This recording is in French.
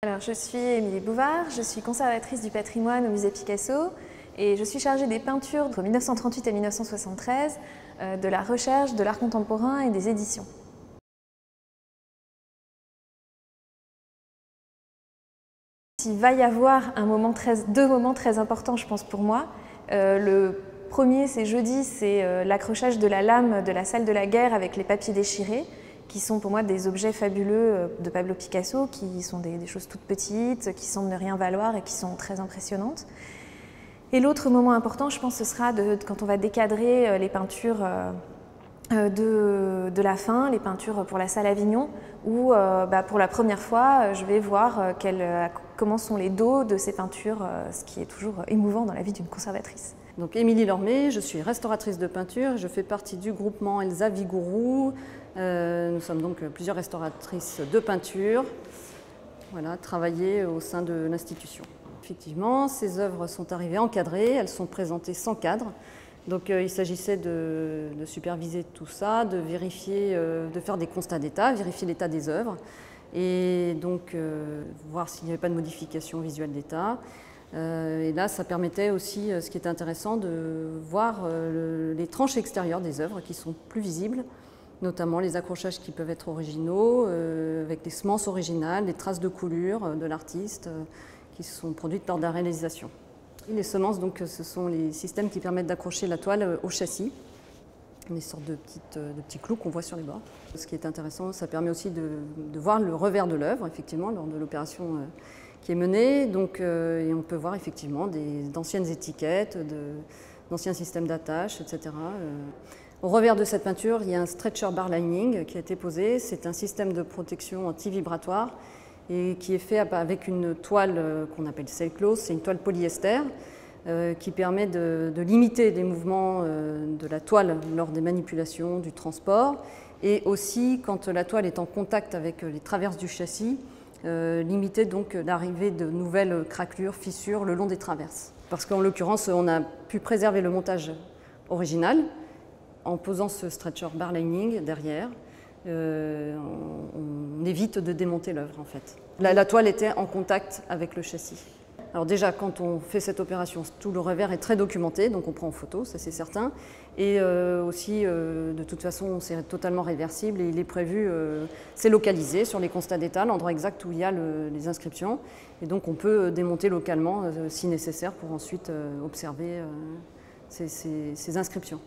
Alors, je suis Émilie Bouvard, je suis conservatrice du patrimoine au musée Picasso et je suis chargée des peintures entre 1938 et 1973, de la recherche, de l'art contemporain et des éditions. Il va y avoir deux moments très importants, je pense, pour moi. Le premier, c'est jeudi, c'est l'accrochage de la lame de la salle de la guerre avec les papiers déchirés, qui sont pour moi des objets fabuleux de Pablo Picasso, qui sont des choses toutes petites, qui semblent ne rien valoir et qui sont très impressionnantes. Et l'autre moment important, je pense, ce sera quand on va décadrer les peintures de la fin, les peintures pour la salle Avignon, où pour la première fois, je vais voir comment sont les dos de ces peintures, ce qui est toujours émouvant dans la vie d'une conservatrice. Donc Émilie Lormé, je suis restauratrice de peinture, je fais partie du groupement Elsa Vigouroux. Nous sommes donc plusieurs restauratrices de peinture, voilà, travaillées au sein de l'institution. Effectivement, ces œuvres sont arrivées encadrées, elles sont présentées sans cadre. Donc il s'agissait de superviser tout ça, de vérifier, de faire des constats d'état, vérifier l'état des œuvres et donc voir s'il n'y avait pas de modification visuelle d'état. Et là, ça permettait aussi, ce qui était intéressant, de voir les tranches extérieures des œuvres qui sont plus visibles, notamment les accrochages qui peuvent être originaux, avec des semences originales, des traces de coulure de l'artiste qui sont produites lors de la réalisation. Les semences, donc, ce sont les systèmes qui permettent d'accrocher la toile au châssis, des sortes de petits clous qu'on voit sur les bords. Ce qui est intéressant, ça permet aussi de voir le revers de l'œuvre, effectivement, lors de l'opération qui est menée. Donc, et on peut voir effectivement d'anciennes étiquettes, d'anciens systèmes d'attache, etc. Au revers de cette peinture, il y a un stretcher bar lining qui a été posé. C'est un système de protection anti-vibratoire et qui est fait avec une toile qu'on appelle cellulose, c'est une toile polyester qui permet de limiter les mouvements de la toile lors des manipulations, du transport, et aussi quand la toile est en contact avec les traverses du châssis, limiter donc l'arrivée de nouvelles craquelures, fissures le long des traverses. Parce qu'en l'occurrence, on a pu préserver le montage original en posant ce stretcher bar lining derrière. On évite de démonter l'œuvre en fait. La toile était en contact avec le châssis. Alors déjà, quand on fait cette opération, tout le revers est très documenté, donc on prend en photo, ça c'est certain. Et aussi, de toute façon, c'est totalement réversible et il est prévu, c'est localisé sur les constats d'état, l'endroit exact où il y a les inscriptions. Et donc on peut démonter localement si nécessaire pour ensuite observer ces inscriptions.